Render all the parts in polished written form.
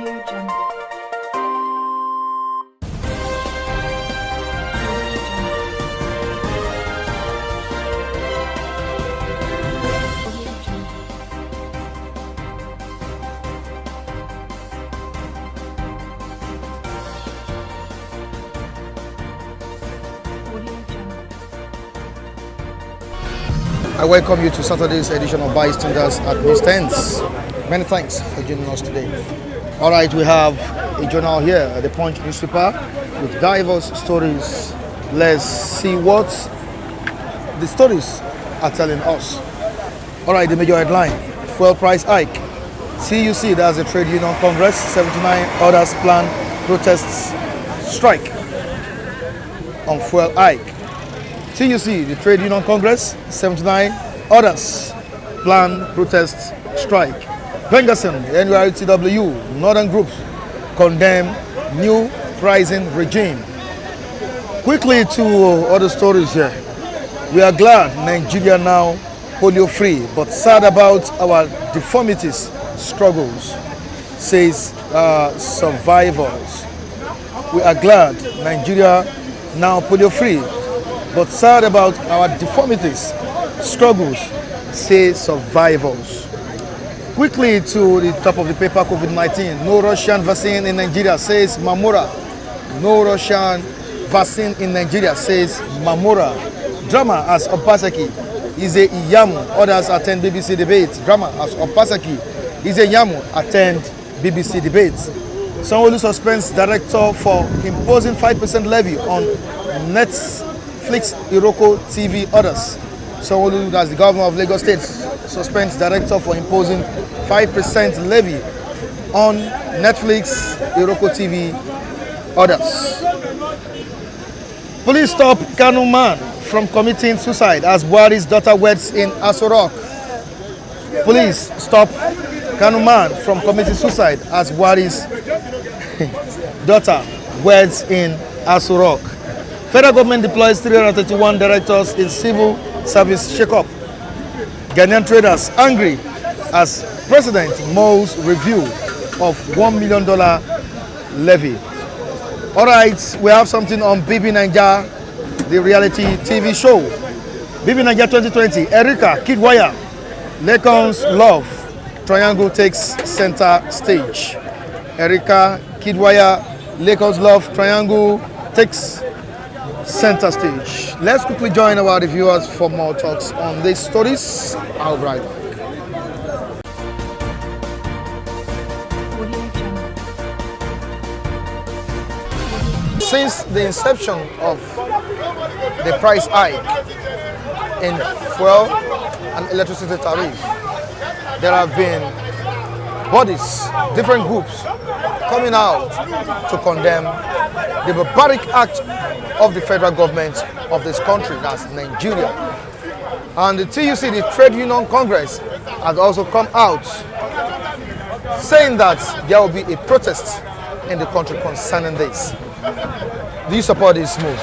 Audio Jungle. I welcome you to Saturday's edition of Bystanders at Newsstands. Many thanks for joining us today. All right, we have a journal here, the Punch newspaper, with diverse stories. Let's see what the stories are telling us. All right, the major headline: fuel price hike. TUC, that's the Trade Union Congress, 79 others plan protests strike on fuel hike. TUC, the Trade Union Congress, 79 others plan protest strike. Bengerson, the NURTW, Northern groups condemn new pricing regime. Quickly to other stories here. We are glad Nigeria now polio free, but sad about our deformities struggles, says survivors. We are glad Nigeria now polio free, but sad about our deformities, struggles, say survivors. Quickly to the top of the paper, COVID-19. No Russian vaccine in Nigeria, says Mamora. No Russian vaccine in Nigeria, says Mamora. Drama as Opasaki is a Iyamu. Others attend BBC debates. Drama as Opasaki is a Yamu. Attend BBC debates. Sanwo-Olu suspends director for imposing 5% levy on Netflix, Iroko TV orders. Sanwo-Olu, that's the governor of Lagos State, suspends director for imposing 5% levy on Netflix, Iroko TV orders. Police stop Kanu man from committing suicide as Buhari's daughter weds in Aso Rock. Police stop Kanu man from committing suicide as Buhari's daughter weds in Aso Rock. Federal government deploys 331 directors in civil service shake-up. Ghanaian traders angry as President mulls review of $1 million levy. All right, we have something on BB Naija, the reality TV show. BB Naija 2020, Erika, Kidwaya, Lekon's Love, Triangle takes center stage. Erika, Kidwaya, Lekon's Love, Triangle takes center stage. Let's quickly join our reviewers for more talks on these stories. I'll be right back. Since the inception of the price hike in fuel and electricity tariff, there have been bodies, different groups, coming out to condemn the barbaric act of the federal government of this country, that's Nigeria. And the TUC, the Trade Union Congress, has also come out saying that there will be a protest in the country concerning this. Do you support this move?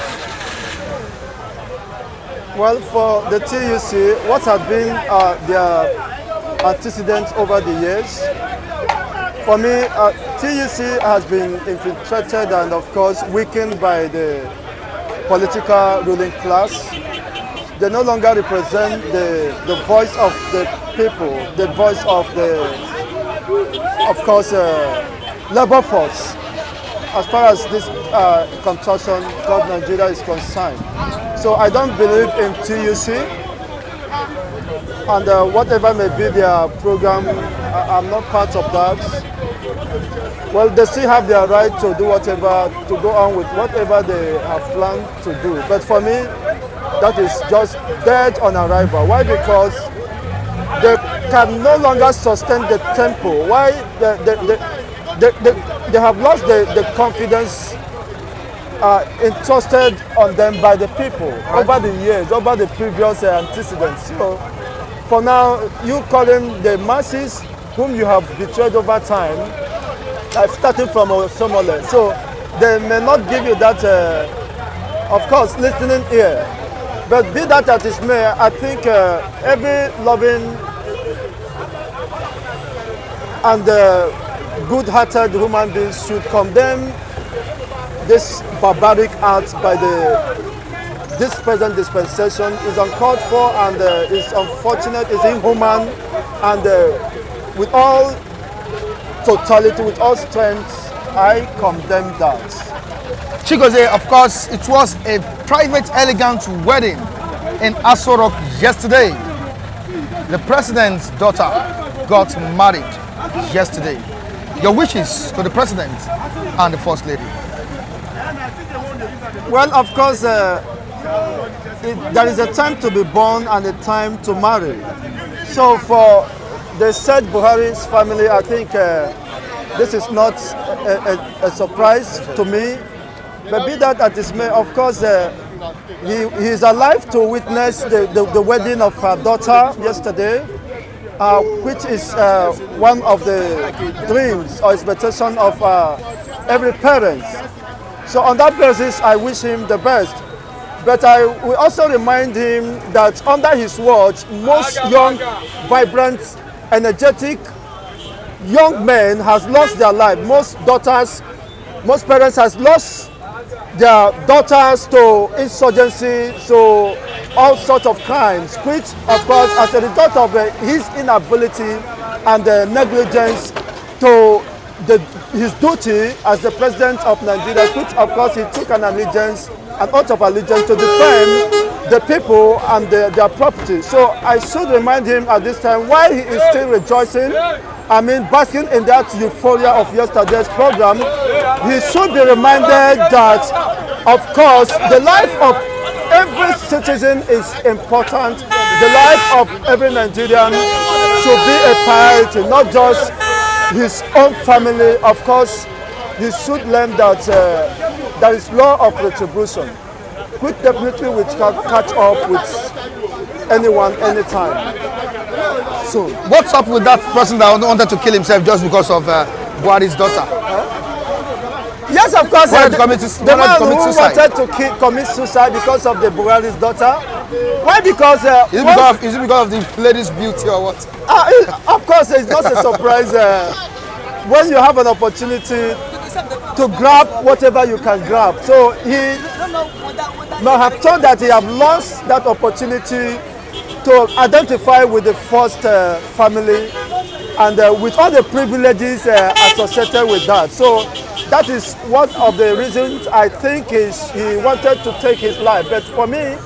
Well, for the TUC, what has been their antecedents over the years? For me, TUC has been infiltrated and, of course, weakened by the political ruling class. They no longer represent the voice of the people, the voice of the, of course, labor force, as far as this construction called Nigeria is concerned. So I don't believe in TUC, and whatever may be their program, I'm not part of that. Well, they still have their right to do whatever, to go on with whatever they have planned to do. But for me, that is just dead on arrival. Why? Because they can no longer sustain the tempo. Why? They have lost the confidence entrusted on them by the people over the years, over the previous antecedents. So, for now, you calling the masses whom you have betrayed over time, starting from Somaliland. So they may not give you that, of course, listening ear. But be that as it may, I think every loving and good-hearted human beings should condemn this barbaric act by this present dispensation is uncalled for and is unfortunate, is inhuman, and with all totality, with all strength, I condemn that. Chigozie, of course, it was a private, elegant wedding in Aso Rock yesterday. The president's daughter got married yesterday. Your wishes to the president and the first lady? Well, of course, there is a time to be born and a time to marry. So for the said Buhari's family, I think this is not a surprise to me. But be that as it may, of course, he is alive to witness the wedding of her daughter yesterday, which is one of the dreams or expectation of every parent. So on that basis, I wish him the best. But I will also remind him that under his watch, most young, vibrant, energetic young men has lost their life. Most parents has lost their daughters to insurgency, so all sorts of crimes, which of course as a result of his inability and negligence to his duty as the president of Nigeria, which of course he took an oath of allegiance to defend the people and their property. So I should remind him at this time why he is still rejoicing, basking in that euphoria of yesterday's program. He should be reminded that, of course, the life of every citizen is important. The life of every Nigerian should be a priority, not just his own family. Of course, he should learn that there is law of retribution, which definitely will catch up with anyone, anytime. So, what's up with that person that wanted to kill himself just because of Buhari's daughter? Yes, of course. The man who wanted to commit suicide because of the Buhari's daughter. Why? Because is it because of the lady's beauty or what? Of course, it's not a surprise when you have an opportunity to grab whatever you can grab. So he may have thought that he have lost that opportunity to identify with the first family and with all the privileges associated with that. So that is one of the reasons I think he wanted to take his life. But for me,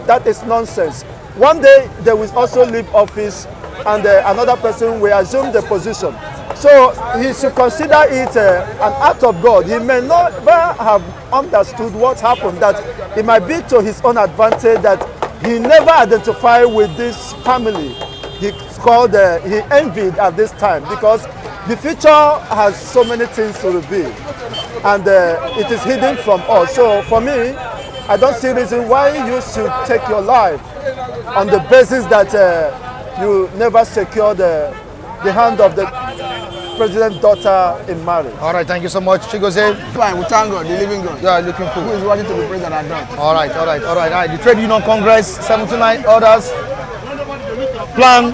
that is nonsense. One day they will also leave office and another person will assume the position. So he should consider it an act of God. He may not have understood what happened, that it might be to his own advantage that he never identified with this family. He envied at this time, because the future has so many things to reveal and it is hidden from us. So for me, I don't see reason why you should take your life on the basis that you never secured the hand of the president's daughter in marriage. All right, thank you so much, Chigozie. Fine, we thank God, the living God. Yeah, looking cool. Who is worthy to be president and done. All right. The Trade Union Congress, 79 others plan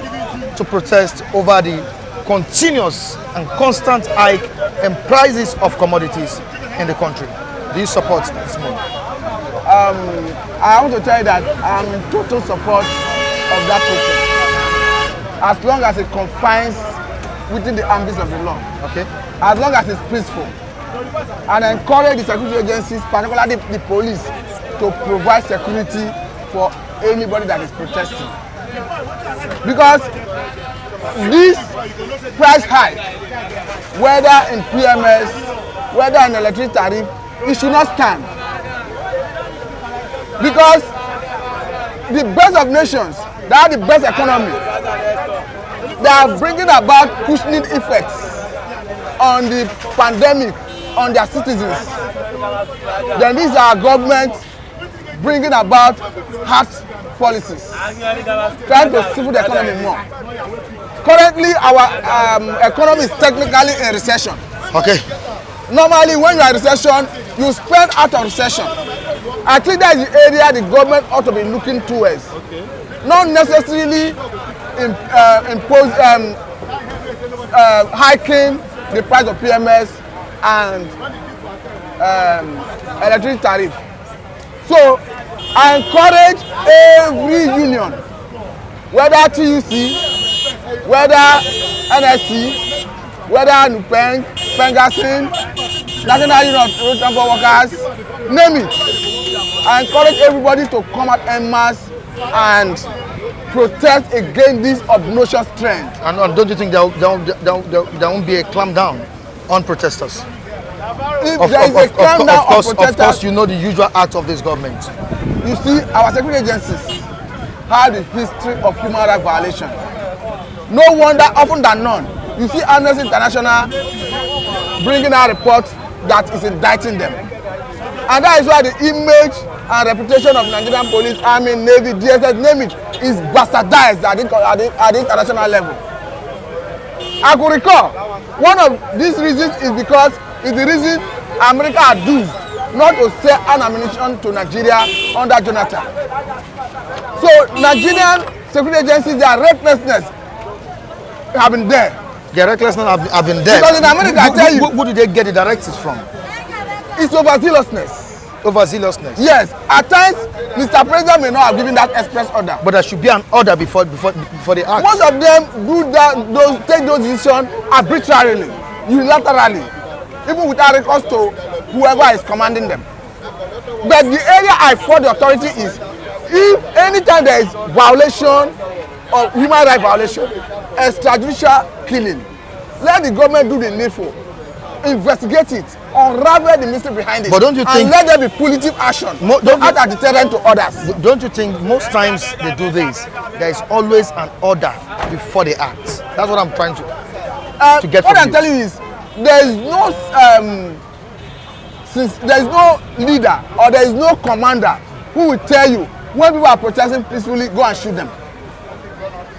to protest over the continuous and constant hike in prices of commodities in the country. Do you support this move? I want to tell you that I'm in total support of that protest, as long as it confines within the ambits of the law. Okay. As long as it's peaceful, and encourage the security agencies, particularly the police, to provide security for anybody that is protesting. Because this price hike, whether in PMS, whether in electricity tariff, it should not stand. Because the best of nations, that are the best economy, they are bringing about cushioning effects on the pandemic on their citizens. Then this is our government bringing about hard policies, trying to stifle the economy more. Currently, our economy is technically in recession. Okay. Normally, when you are in recession, you spend out of recession. I think that is the area the government ought to be looking towards. Okay. Not necessarily hiking the price of PMS and electricity tariff. So I encourage every union, whether TUC, whether NSC, whether NUPENG, Pengasin, National Union of Road Transport Workers, name it. I encourage everybody to come out en masse and protest against this obnoxious trend. And don't you think there won't be a clampdown on protesters? If there is a clampdown on protesters, of course, you know the usual act of this government. You see, our security agencies have a history of human rights violation. No wonder, often than none, you see Amnesty International bringing out reports that is indicting them. And that is why the image and reputation of Nigerian police, army, navy, DSS, name it, is bastardized at the international level. I could recall, one of these reasons is because it's the reason America had duped not to sell ammunition to Nigeria under Jonathan. So Nigerian security agencies, their recklessness have been there. Their recklessness have been there. Because in America, I tell you, who do they get the directives from? it's overzealousness. Overzealousness. Yes, at times, Mr. President may not have given that express order. But there should be an order before the act. Most of them take those decisions arbitrarily, unilaterally, even without recourse to whoever is commanding them. But the area I fault the authority is, if anytime there is violation of human rights violation, extrajudicial killing, let the government do the needful, investigate it, unravel the mystery behind it, but don't you think, and let there be punitive action to act as deterrent to others. Don't you think most times they do this, there is always an order before they act? That's what I'm trying to get what from I'm you. telling you is, there is no since there is no leader or there is no commander who will tell you when people are protesting peacefully, go and shoot them.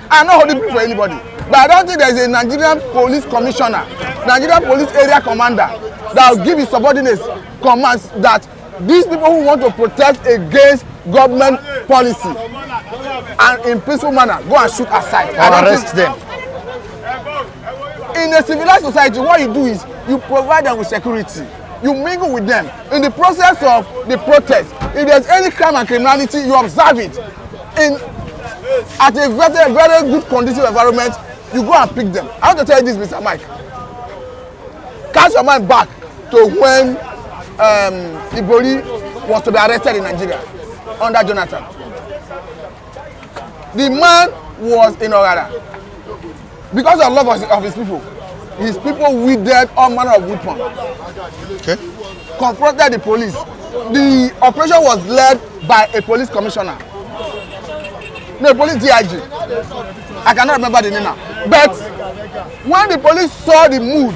I'm not holding people for anybody, but I don't think there is a Nigerian police commissioner, Nigerian police area commander that will give his subordinates commands that these people who want to protest against government policy and in peaceful manner, go and shoot aside Or arrest them. In a civilized society, what you do is you provide them with security. You mingle with them. In the process of the protest, if there's any crime and criminality, you observe it. At a very, very good conducive environment, you go and pick them. I want to tell you this, Mr. Mike. Cast your mind back to when Ibori was to be arrested in Nigeria under Jonathan. The man was in Orara. Because of love of his people wielded all manner of weapons. Okay. Confronted the police. The operation was led by a police commissioner. No, police DIG. I cannot remember the name now. But when the police saw the mood,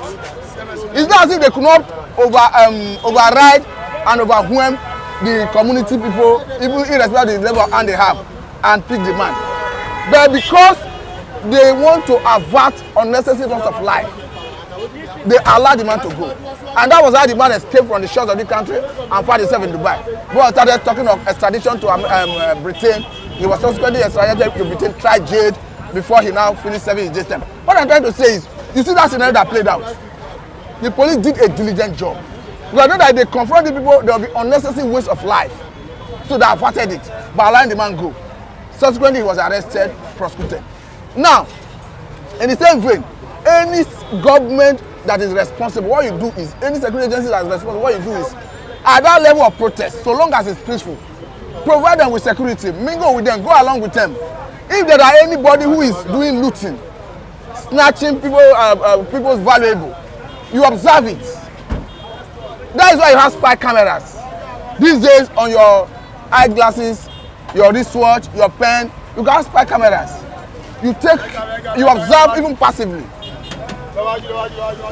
it's not as if they could not override and overwhelm the community people, even irrespective of the level of hand they have, and pick the man. But because they want to avert unnecessary loss of life, they allowed the man to go. And that was how the man escaped from the shores of the country and found himself in Dubai. When I started talking of extradition to Britain, he was subsequently extradited to Britain, tried jailed before he now finished serving his jail term. What I'm trying to say is, you see that scenario that played out. The police did a diligent job. Because I know that if they confront the people, there will be unnecessary waste of life. So they averted it by allowing the man go. Subsequently, he was arrested, prosecuted. Now, in the same vein, any government that is responsible, what you do is, any security agency that is responsible, what you do is, at that level of protest, so long as it's peaceful, provide them with security, mingle with them, go along with them. If there are anybody who is doing looting, snatching people's valuable, you observe it. That is why you have spy cameras. These days, on your eyeglasses, your wristwatch, your pen, you can have spy cameras. You observe even passively.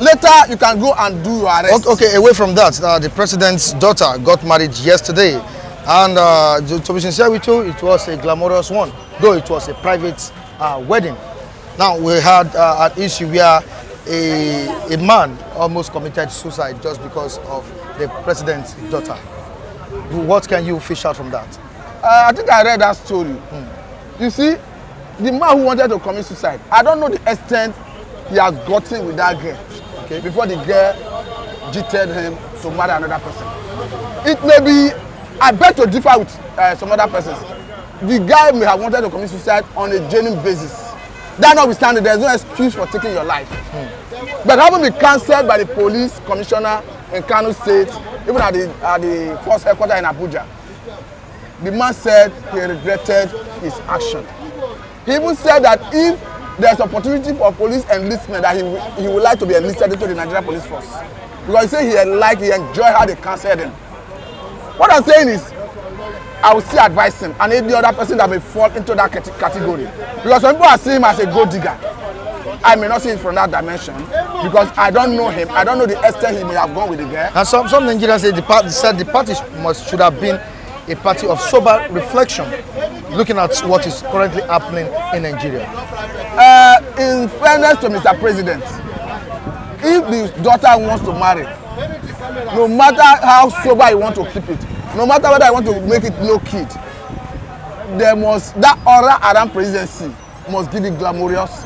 Later, you can go and do your arrest. Okay, away from that, the president's daughter got married yesterday. And to be sincere with you, it was a glamorous one, though it was a private wedding. Now, we had an issue where a man almost committed suicide just because of the president's daughter. What can you fish out from that? I think I read that story. You see, the man who wanted to commit suicide, I don't know the extent he has gotten with that girl. Okay. before the girl cheated him to marry another person. It may be, I beg to differ with some other persons. The guy may have wanted to commit suicide on a genuine basis. That notwithstanding, there is no excuse for taking your life. But having been cancelled by the police commissioner in Kano State, even at the force headquarters in Abuja, the man said he regretted his action. He even said that if there's opportunity for police enlistment, that he would like to be enlisted into the Nigerian police force. Because he said he enjoyed how they cancelled him. What I'm saying is, I will still advise him and any other person that may fall into that category. Because some people are seeing him as a gold digger. I may not see it from that dimension because I don't know him. I don't know the extent he may have gone with the girl. And some Nigerians say the party should have been a party of sober reflection, looking at what is currently happening in Nigeria. In fairness to Mr. President, if the daughter wants to marry, no matter how sober you want to keep it, no matter whether I want to make it low key, that aura around presidency must give it glamorous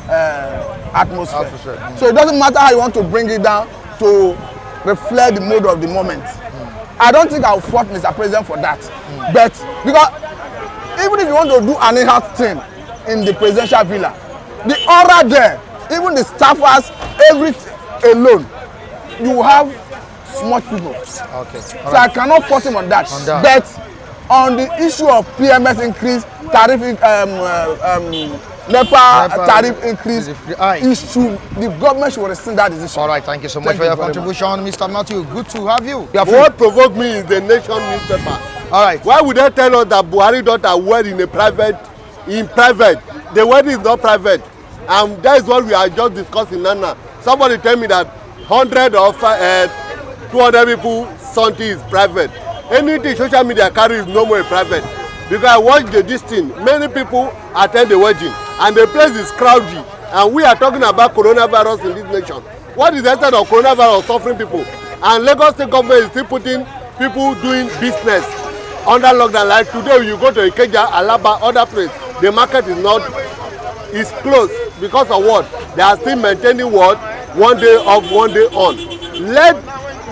atmosphere. So it doesn't matter how you want to bring it down to reflect the mood of the moment. I don't think I'll fault Mr. President for that. But because even if you want to do an in-house thing in the presidential villa, the aura there, even the staffers, everything alone, you have smart people. Okay. So I cannot fault him on that. But on the issue of PMS increase, tariff NEPA tariff increase, the government should rescind that decision. All right, thank you so much for your contribution, Mr. Matthew. Good to have you. What provoked me is the Nation newspaper. All right. Why would they tell us that Buhari daughter wed in private? The wedding is not private, and that is what we are just discussing now. Somebody tell me that 100 or 200 people something is private. Anything social media carry is no more private. Because I watched this thing, many people attend the wedding and the place is crowded, and we are talking about coronavirus in this nation. What is the extent of coronavirus suffering people? And Lagos State government is still putting people doing business under lockdown. Like today you go to Ikeja, Alaba, other place, the market is closed because of what? They are still maintaining what? 1 day off, 1 day on. Let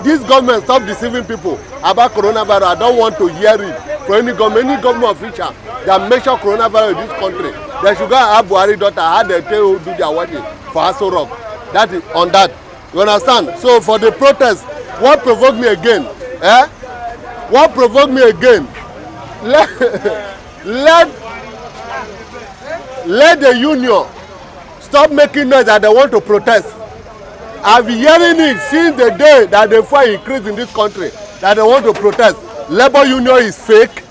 this government stop deceiving people about coronavirus. I don't want to hear it from any government official that make sure coronavirus in this country. They should go and have Buhari daughter, how they tell who do their wedding for Aso Rock. That is on that. You understand? So for the protest, what provoked me again? What provoked me again? Let the union stop making noise that they want to protest. I've been hearing it since the day that the fire increased in this country, that they want to protest. Labor union is fake.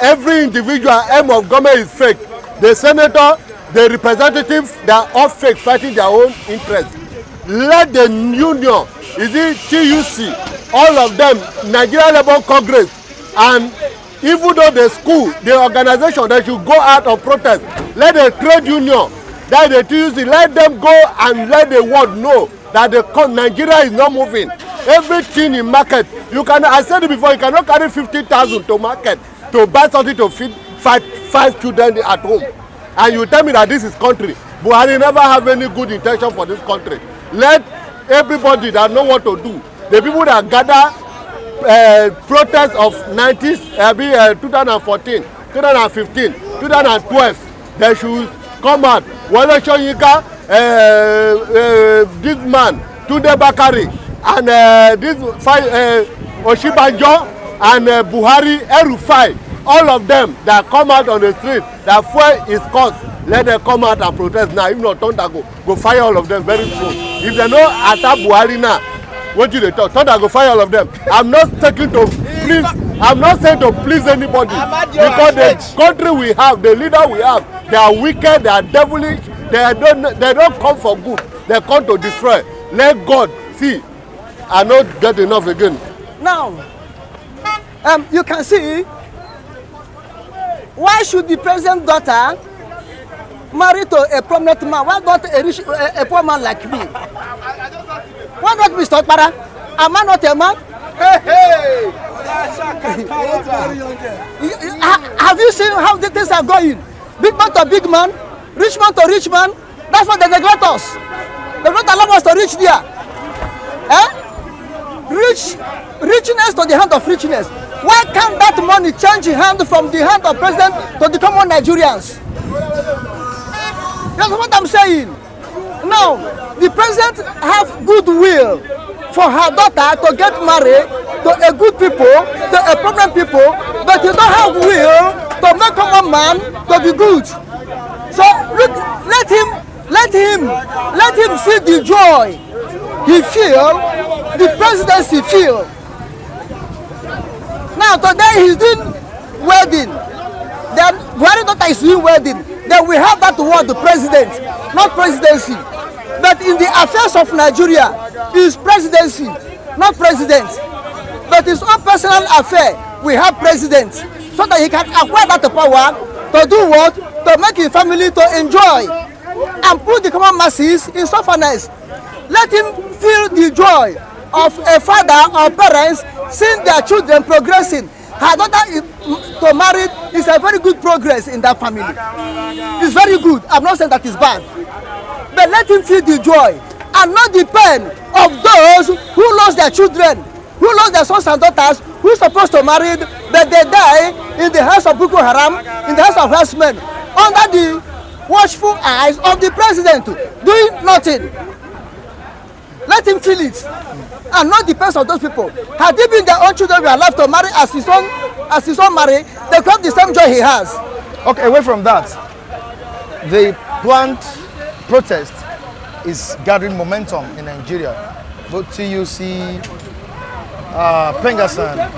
Every individual aim of government is fake. The senator, the representative, they are all fake, fighting their own interests. Let the union, is it TUC, all of them, Nigeria Labour Congress, and even though the school, the organization, they should go out of protest. Let the trade union, that the TUC, let them go and let the world know that Nigeria is not moving. Everything in market, you can, I said it before, you cannot carry 50,000 to market to buy something to feed five children at home. And you tell me that this is country. Buhari never have any good intention for this country. Let everybody that know what to do, the people that gather protest of 2014, 2015, 2012, they should come out. Wale Soyinka, this man, Tunde Bakari, and this Oshibanjo, and Buhari, El-Rufai, all of them that come out on the street, that fuel is cost, let them come out and protest now. If not, Thunder go fire all of them very soon. If they no attack Buhari now, what do they talk? Thunder go fire all of them. I'm not taking to please. I'm not saying to please anybody, because the country we have, the leader we have, they are wicked, they are devilish, they don't come for good, they come to destroy. Let God see. I not get enough again. Now, you can see, why should the president's daughter marry to a prominent man? Why not a poor man like me? Why not Mr. Okpara? Am I not a man? Hey! Have you seen how the things are going? Big man to big man, rich man to rich man. That's what they neglect us. They don't allow us to reach there. richness to the hand of richness. Why can't that money change hand from the hand of president to the common Nigerians? That's what I'm saying. Now, the president have goodwill for her daughter to get married to a good people, to a problem people, but he don't have will to make common man to be good. So let him see the joy he feel, the presidency feel. Now today he's doing wedding. Then Buhari daughter is doing wedding. Then we have that word, the president, not presidency. But in the affairs of Nigeria, is presidency, not president. But his own personal affair, we have president, so that he can acquire that power to do what? To make his family to enjoy and put the common masses in sufferness. Let him feel the joy of a father or parents seeing their children progressing. Her daughter to marry is a very good progress in that family. It's very good. I'm not saying that it's bad. But let him feel the joy and not the pain of those who lost their children, who lost their sons and daughters, who are supposed to marry, but they die in the hands of Boko Haram, in the hands of herdsmen, under the watchful eyes of the president, doing nothing. Let him feel it, and not the pains of those people. Had he been their own children were allowed to marry as his own marry, they could have the same joy he has. Okay, away from that, the planned protest is gathering momentum in Nigeria. Both TUC, Pengasan,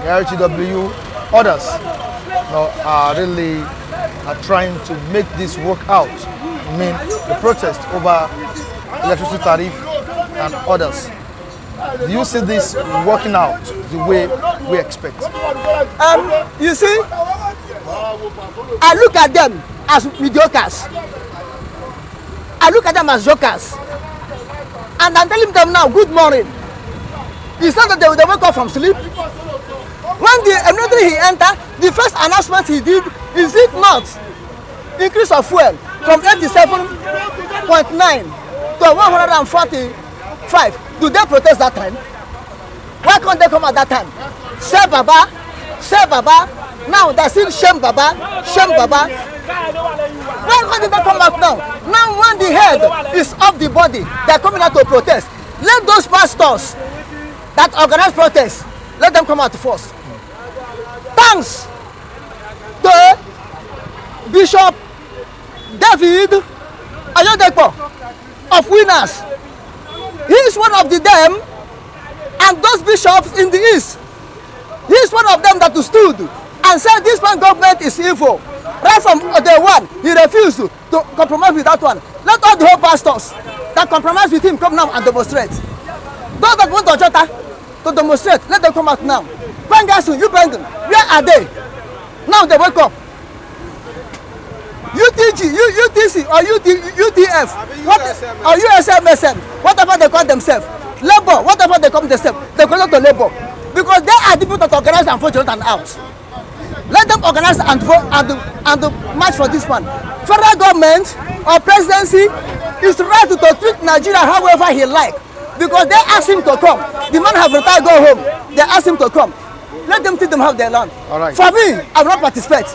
RTW, others are really trying to make this work out. I mean, the protest over electricity tariff and others. Do you see this working out the way we expect? You see, I look at them as mediocres. I look at them as jokers. And I'm telling them now, good morning. It's not that they wake up from sleep. When immediately he entered, the first announcement he did is it not increase of fuel from 87.9 to 145. Do they protest that time? Why can't they come at that time? Say Baba, say Baba. Now they're still shame Baba, shame Baba. Why can't they come out now? Now when the head is off the body, they're coming out to protest. Let those pastors that organize protests, let them come out first. Thanks to Bishop David Ayodepo of Winners. He is one of them, and those bishops in the east. He is one of them that stood and said this one government is evil. Right from day one, he refused to compromise with that one. Let all the whole pastors that compromise with him come now and demonstrate. Those that want Ojota to demonstrate, let them come out now. Pengasu, you Pengan, where are they? Now they wake up. UTG, UTC, or UTF, what, or USMSM, whatever they call themselves. Labour, whatever they call themselves, they call it to Labour. Because they are the people that organize and vote Jonathan out. Let them organize and vote and march for this one. Federal government or presidency is right to treat Nigeria however he like. Because they ask him to come. The man have retired, go home. They ask him to come. Let them teach them how they learn. Right. For me, I will not participate.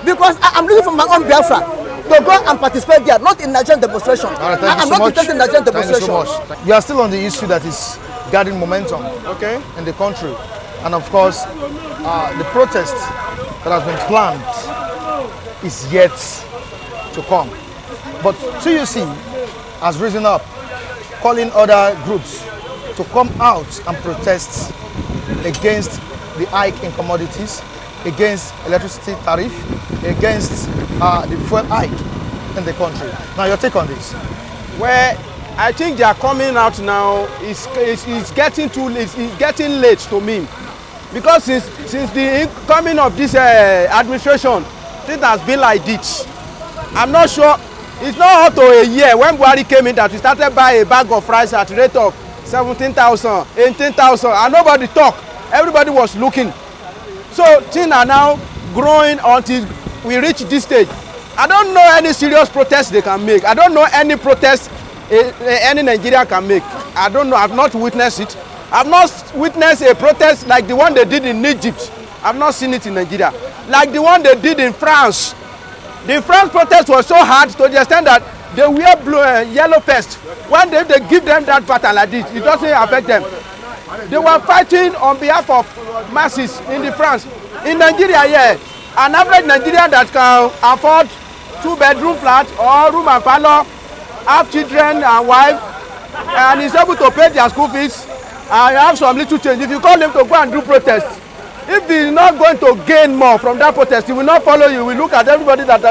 Because I'm looking for my own Biafra to go and participate there, not in Nigerian demonstration. Right, I'm not interested in Nigerian demonstration. Thank you so much. You are still on the issue that is gathering momentum in the country. And of course, the protest that has been planned is yet to come. But TUC has risen up, calling other groups to come out and protest against the hike in commodities, against electricity tariff, against the fuel hike in the country. Now, your take on this? Well, I think they are coming out now. It's getting too late. It's getting late to me, because since the coming of this administration, it has been like this. I'm not sure. It's not up to a year when Buhari came in that we started buying a bag of rice at the rate of 17,000, 18,000, and nobody talked. Everybody was looking. So things are now growing until we reach this stage. I don't know any serious protest they can make. I don't know any protest any Nigerian can make. I don't know. I've not witnessed it. I've not witnessed a protest like the one they did in Egypt. I've not seen it in Nigeria. Like the one they did in France. The France protest was so hard to the extent that they wear blue yellow vest. When they give them that pattern like this, it doesn't affect them. They were fighting on behalf of masses in the France. In Nigeria, yeah, an average Nigerian that can afford 2-bedroom flat or room and parlor, have children and wife, and is able to pay their school fees and have some little change. If you call him to go and do protest, if he is not going to gain more from that protest, he will not follow you. He will look at everybody that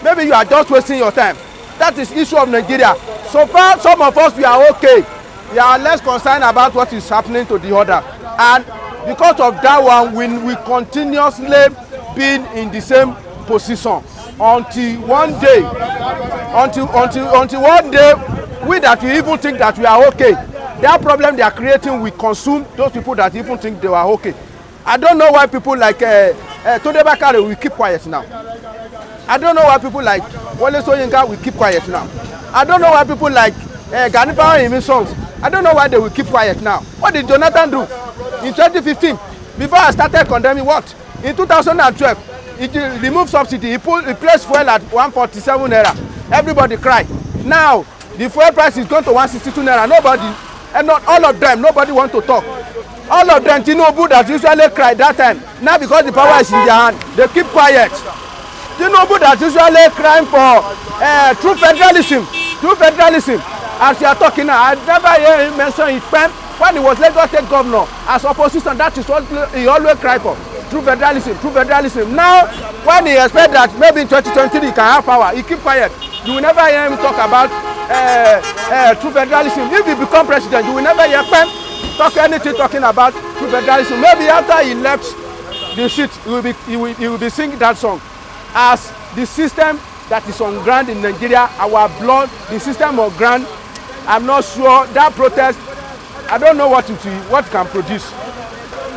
maybe you are just wasting your time. That is issue of Nigeria. So far, some of us, we are okay. We are less concerned about what is happening to the other. And because of that one, we continuously been in the same position until one day, we that we even think that we are okay. That problem they are creating will consume those people that even think they are okay. I don't know why people like Tunde Bakare will keep quiet now. I don't know why people like Wole Soyinka will keep quiet now. I don't know why people like Gani Power in his songs. I don't know why they will keep quiet now. What did Jonathan do in 2015? Before I started condemning what? In 2012, he removed subsidy. He placed fuel at 147 naira. Everybody cried. Now the fuel price is going to 162 naira. Nobody, and not all of them, nobody want to talk. All of them, Tinubu that usually cried that time. Now because the power is in their hand, they keep quiet. Tinubu that usually crying for true federalism. As you are talking now, I never hear him mention it when he was Lagos State Governor. As opposition, that is what he always cried for. True federalism. Now, when he expects that maybe in 2023 he can have power, he keep quiet. You will never hear him talk about true federalism. If he become president, you will never hear him talking about true federalism. Maybe after he left the seat, he will be singing that song. As the system that is on ground in Nigeria, our blood, the system on ground, I'm not sure that protest, I don't know what can produce.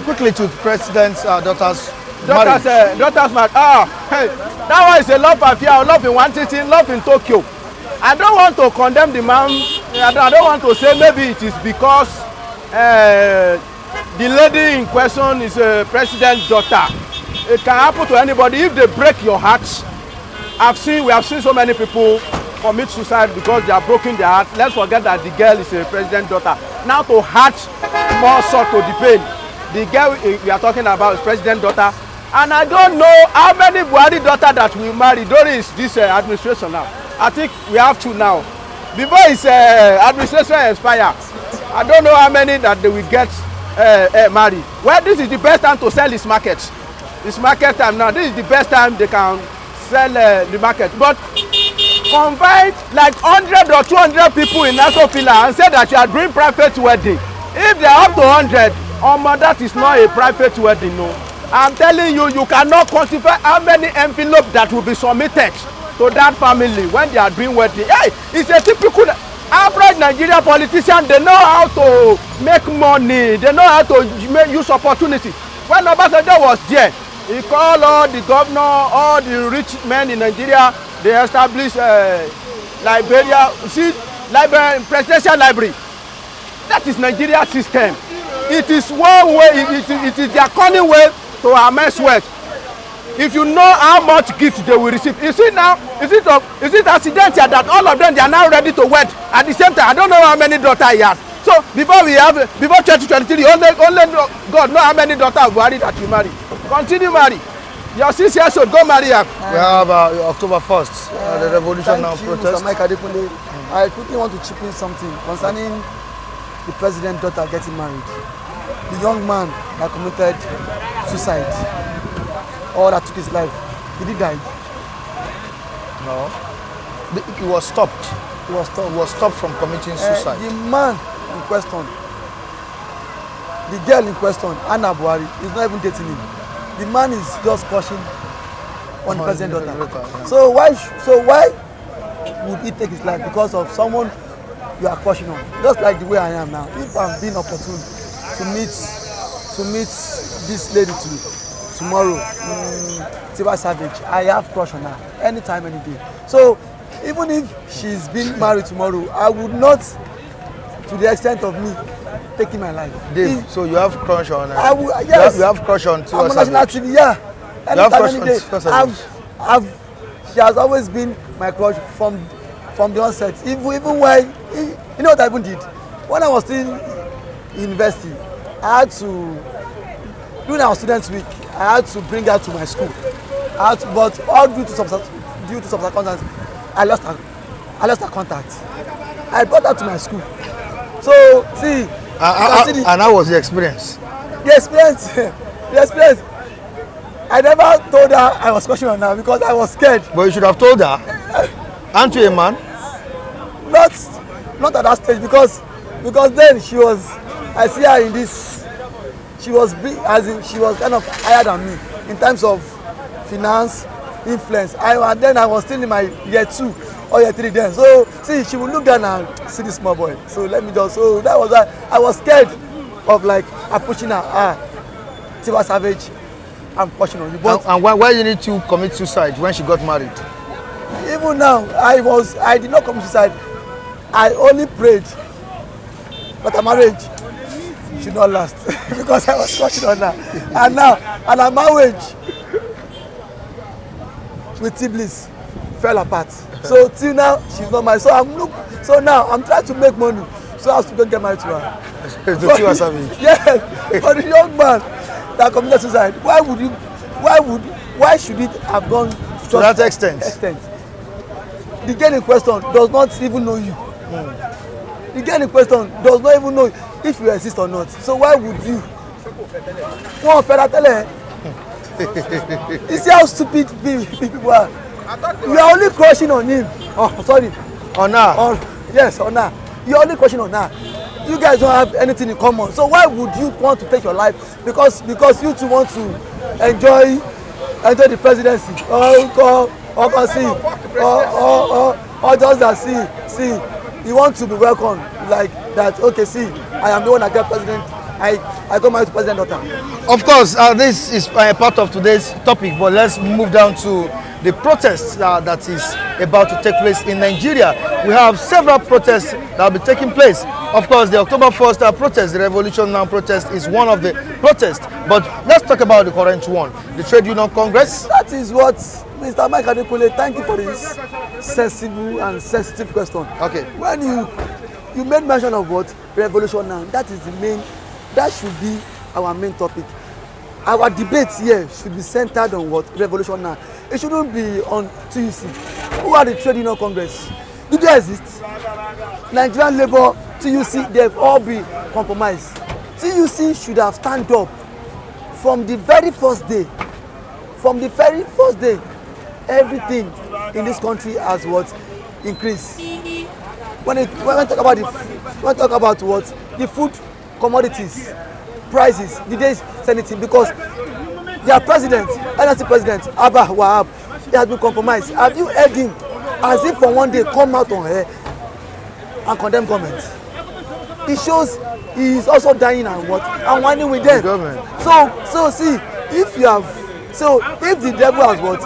Quickly to president's daughter's marriage. Hey, that one is a love affair, love in Washington, love in Tokyo. I don't want to condemn the man. I don't want to say maybe it is because the lady in question is a president's daughter. It can happen to anybody if they break your heart. We have seen so many people commit suicide because they are broken their heart. Let's forget that the girl is a president's daughter. Now to add more salt to the pain, the girl we are talking about is president's daughter, and I don't know how many Buhari daughter that will marry during this administration now. I think we have two now. Before his administration expire, I don't know how many that they will get married. Well, this is the best time to sell his market. It's market time now. This is the best time they can sell the market. But combine like 100 or 200 people in Asofila and say that you are doing private wedding. If they are up to 100, that is not a private wedding, no. I'm telling you, you cannot quantify how many envelopes that will be submitted to that family when they are doing wedding. Hey, it's a typical average Nigerian politician. They know how to make money. They know how to use opportunity. When Obasanjo was there, he called all the governor, all the rich men in Nigeria. They established Liberia, presidential library. That is Nigeria system. It is one way. It is their cunning way to amass wealth. If you know how much gift they will receive, you see now, is it accidental that all of them they are now ready to wed at the same time? I don't know how many daughters he has. So before 2023, only God know how many daughters Buhari that you marry. Continue marry. Your 6 years old, go marry her. We have October 1st, the revolution now protest. Mr. Mike Adekunle, I quickly want to chip in something concerning the president's daughter getting married. The young man that committed suicide or that took his life, did he die? No. He was stopped. He was stopped from committing suicide. The man in question, the girl in question, Anna Buhari, is not even dating him. The man is just caution on the president's daughter. Yeah. So why would he take his life? Because of someone you are cautioning on. Just like the way I am now. If I'm being opportune to meet this lady tomorrow, Tiba Savage, I have crush on her anytime, any day. So even if she's been married tomorrow, I would not, to the extent of me taking my life. Dave, so you have crush on her? Yes. You have crush on Tiwa I'm national Savage? TV, yeah. You have crush on Tiwa Savage? She has always been my crush from the onset. Even when, you know what I even did? When I was still in university, I had to, during our students' week, I had to bring her to my school. But all due to some circumstances, I lost her contact. I brought her to my school. So see, and how was the experience? The experience. I never told her I was crushing on her because I was scared. But you should have told her. Aren't you a man? Not at that stage because then she was, I see her in this, she was big, as in she was kind of higher than me in terms of finance, influence. Then I was still in my year 2 or year 3 then. So see, she would look down and see this small boy. So let me just, so that was why I was scared of like approaching her. Tiwa Savage, I'm pushing on you. But and why did you need to commit suicide when she got married? Even now, I did not commit suicide. I only prayed that her marriage should not last because I was crushing on her. And her marriage with Tiblis fell apart. So till now, she's not married. So now I'm trying to make money so I have to go get married to her. Tiwa Savage. Yes, but the young man that committed suicide, why should it have gone to that extent? The girl in question does not even know you. The girl in question does not even know if you exist or not. So why would you? One fella tell her. You see how stupid people are. You are only crushing on him. Oh, sorry. On her? Yes, on her. You are only crushing on her. You guys don't have anything in common. So why would you want to take your life? Because you two want to enjoy the presidency. Or just that see, you want to be welcome like that. Okay, see, I am the one that get president. I got married to president daughter. Of course, this is part of today's topic, but let's move down to the protests that is about to take place in Nigeria. We have several protests that will be taking place. Of course, the October 1st protest, the Revolution Now protest, is one of the protests. But let's talk about the current one, the Trade Union Congress. That is what Mr. Mike Adekule, thank you for this sensible and sensitive question. Okay. When you made mention of what Revolution Now, that should be our main topic. Our debate here should be centered on what? Revolution Now. It shouldn't be on TUC. Who are the Trade Union Congress? Do they exist? Nigerian Labour, TUC, they've all been compromised. TUC should have stand up from the very first day. From the very first day, everything in this country has what? Increased. When we talk about what? The food commodities, prices, did they say anything? Because their president, NLC president, Abba Wahab, he has been compromised. Have you heard him as if for one day come out on air and condemn government? It shows he is also dying and what? And whining with them. So see, if the devil has what?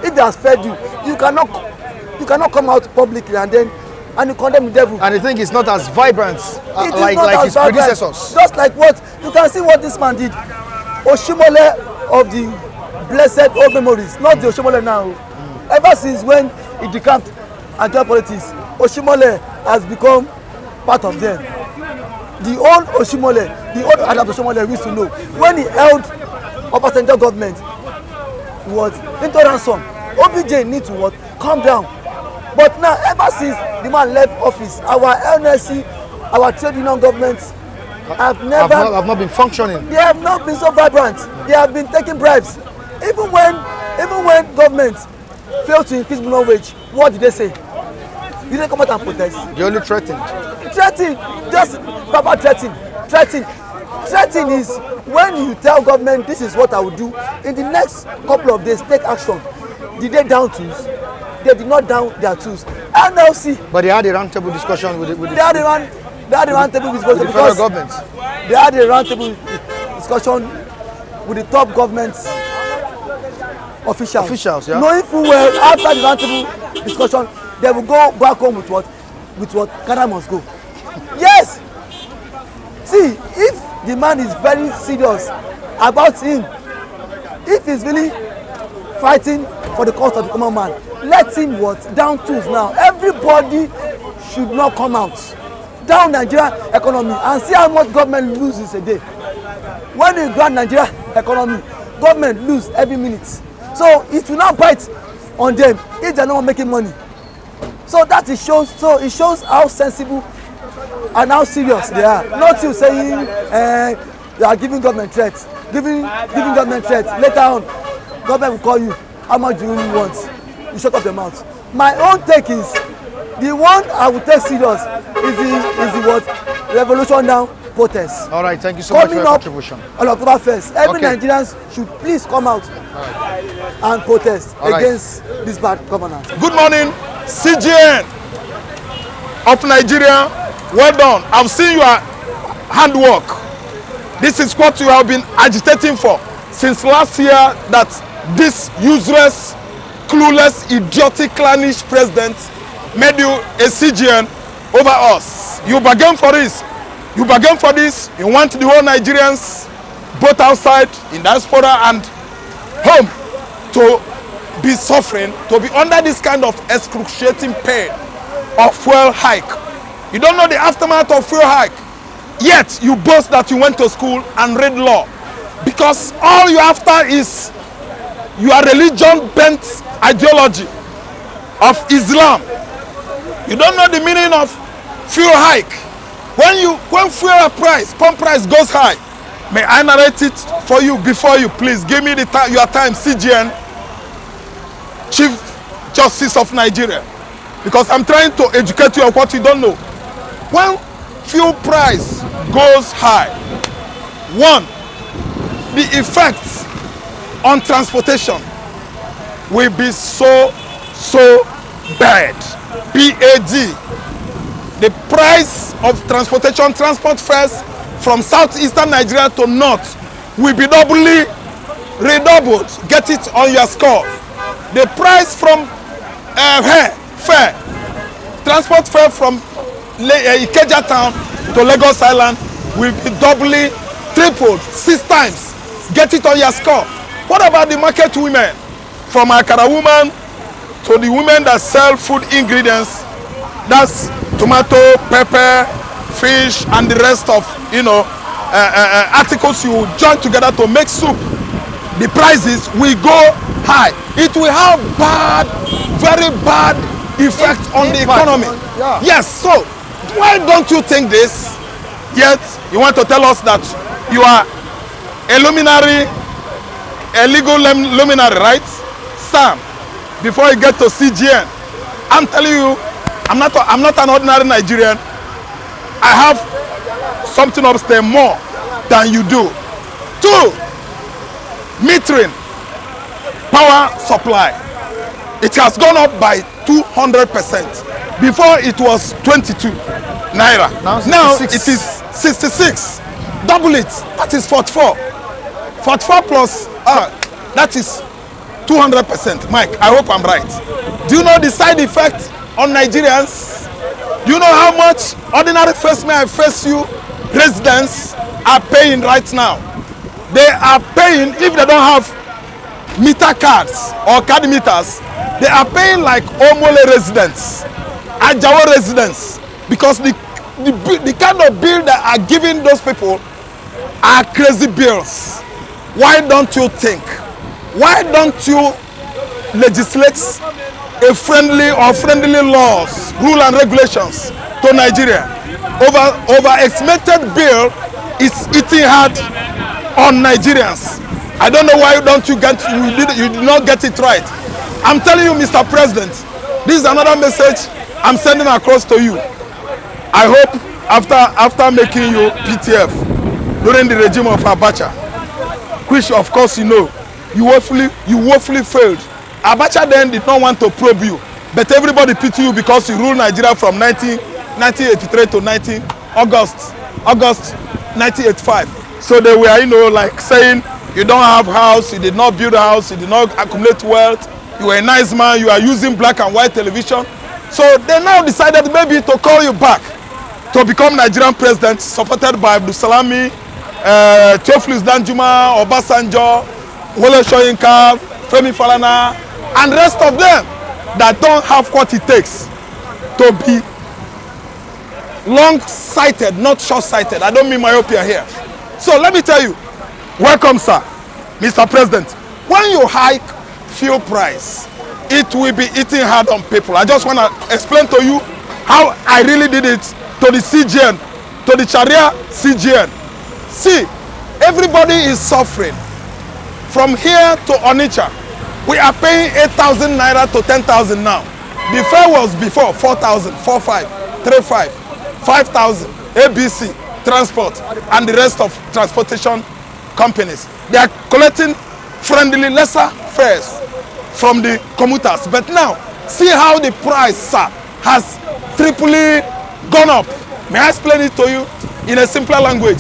If they has fed you, you cannot come out publicly and you condemn the devil. And I think it's not as vibrant like his predecessors. Just like what you can see what this man did. Oshimole of the blessed old memories, not the Oshimole now. Ever since when he decamped and joined politics, Oshimole has become part of them. The old Oshimole, the old Adam Oshimole we used to know, when he held Obasanjo government, he was into ransom. OBJ need to what? Calm down. But now, ever since the man left office, our NLC, our trade union governments have not been functioning. They have not been so vibrant. They have been taking bribes. Even when government failed to increase minimum wage, what did they say? Did they come out and protest? They only threatened. Threatening, just proper threatening. Threatening is when you tell government this is what I will do. In the next couple of days, take action. Did they down tools? They did not down their tools. NLC. But they had a roundtable discussion with the roundtable discussion with the federal government. They had a roundtable discussion with the top government officials. Yeah. Knowing full well after the roundtable discussion, they will go back home with what? With what? Ghana must go. Yes. See, if the man is very serious about him, if he's really fighting for the cause of the common man, let him what? Down tools now. Everybody should not come out. Down Nigeria economy and see how much government loses a day. When you grant Nigeria economy, government lose every minute. So it will not bite on them if they are not making money. So that it shows. So it shows how sensible and how serious they are. Not you saying you are giving government threats, giving government threats. Later on, government will call you. How much do you really want? You shut up your mouth. My own take is the one I will take serious is the what? Revolution now protest. All right, thank you so much for your contribution. On October 1st, every Nigerians should please come out and protest against this bad governance. Good morning, CGN of Nigeria. Well done. I've seen your handwork. This is what you have been agitating for since last year, that this useless, clueless, idiotic, clannish president made you a CGN over us. You bargained for this. You bargained for this. You want the whole Nigerians, both outside, in diaspora and home, to be suffering, to be under this kind of excruciating pain of fuel hike. You don't know the aftermath of fuel hike. Yet you boast that you went to school and read law. Because all you after is your religion-bent ideology of Islam. You don't know the meaning of fuel hike. When fuel price, pump price goes high, may I narrate it for you before you, please give me your time, CGN, Chief Justice of Nigeria, because I'm trying to educate you on what you don't know. When fuel price goes high, one, the effects on transportation will be so bad. BAD. The price of transportation, transport fares from southeastern Nigeria to north will be redoubled. Get it on your score. The price from fare, transport fare from Ikeja town to Lagos Island will be doubly tripled 6 times. Get it on your score. What about the market women? From Akara woman to the women that sell food ingredients, that's tomato, pepper, fish, and the rest of articles you join together to make soup. The prices will go high. It will have very bad effect on the economy. Yes, so why don't you think this? Yet you want to tell us that you are a luminary, a legal luminary, right? Sam, before you get to CGN, I'm telling you, I'm not an ordinary Nigerian. I have something upstairs more than you do. 2, metering, power supply. It has gone up by 200%. Before it was 22 naira. Now it is 66. Double it. That is 44. 44 plus that is 200%. Mike, I hope I'm right. Do you know the side effect on Nigerians? Do you know how much ordinary face me I face you residents are paying right now? They are paying, if they don't have meter cards or card meters, they are paying like Omole residents, Ajawa residents, because the kind of bill that are giving those people are crazy bills. Why don't you think? Why don't you legislate a friendly laws, rule and regulations to Nigeria? Over-estimated bill is eating hard on Nigerians. I don't know why you did not get it right. I'm telling you, Mr. President, this is another message I'm sending across to you. I hope after making you PTF during the regime of Abacha, which of course you know, you woefully failed. Abacha then did not want to probe you, but everybody pity you because you ruled Nigeria from 1983 to August 1985. So they were, like saying you don't have house, you did not build a house, you did not accumulate wealth, You were a nice man. You are using black and white television. So they now decided maybe to call you back to become Nigerian president, supported by Abdulsalami, Theophilus Danjuma, Obasanjo, Wole Soyinka, Femi Falana, and the rest of them that don't have what it takes to be long-sighted, not short-sighted. I don't mean myopia here. So let me tell you, welcome, sir, Mr. President. When you hike fuel price, it will be eating hard on people. I just want to explain to you how I really did it to the CGN, to the Sharia CGN. See, everybody is suffering. From here to Onitsha, we are paying 8,000 naira to 10,000 now. The fare was before 4,000, 4,500, 3,500, 5,000, ABC, transport, and the rest of transportation companies. They are collecting friendly lesser fares from the commuters. But now, see how the price, sir, has triply gone up. May I explain it to you in a simpler language?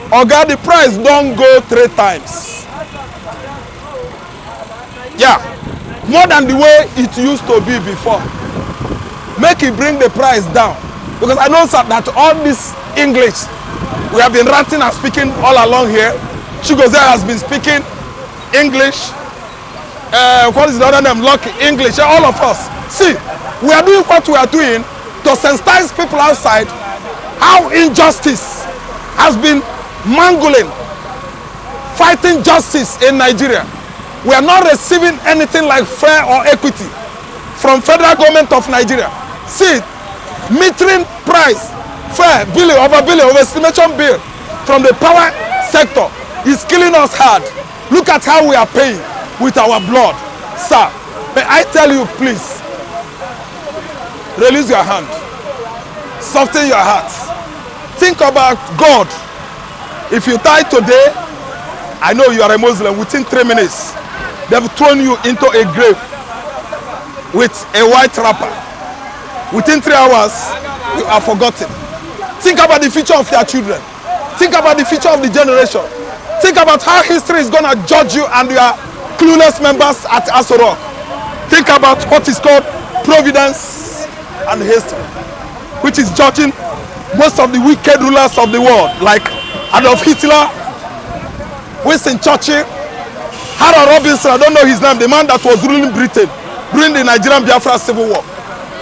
Oga, the price don't go 3 times. Yeah, more than the way it used to be before. Make it bring the price down. Because I know, sir, that all this English, we have been ranting and speaking all along here. Chigoze has been speaking English. What is the other name? Lucky English. All of us. See, we are doing what we are doing to sensitize people outside how injustice has been mangling, fighting justice in Nigeria. We are not receiving anything like fair or equity from federal government of Nigeria. See, metering price, fair, billing, overestimation bill from the power sector is killing us hard. Look at how we are paying with our blood. Sir, may I tell you, please, release your hand, soften your hearts, think about God. If you die today, I know you are a Muslim, within 3 minutes, they've thrown you into a grave with a white wrapper. Within 3 hours, you are forgotten. Think about the future of your children. Think about the future of the generation. Think about how history is going to judge you and your clueless members at Aso Rock. Think about what is called providence and history, which is judging most of the wicked rulers of the world, like Adolf Hitler, Winston Churchill, Harold Robinson, I don't know his name, the man that was ruling Britain during the Nigerian Biafra Civil War,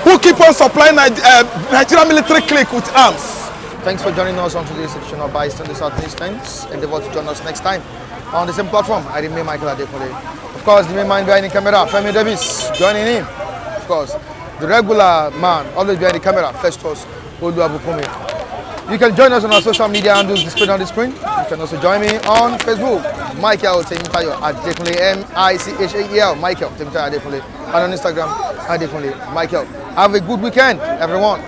who keep on supplying Nigerian military clique with arms. Thanks for joining us on today's edition of Bystanders in the Southeast Ends. Endeavor to join us next time on the same platform. I remain Michael Adekole. Of course, the main man behind the camera, Femi Davis, joining in. Of course, the regular man, always behind the camera, Festus Oluwabukumi. You can join us on our social media handles displayed on the screen. You can also join me on Facebook, Michael Temitayo Adekole, M-I-C-H-A-E-L, Michael Temitayo Adekole, and on Instagram, Adekole Michael. Have a good weekend, everyone.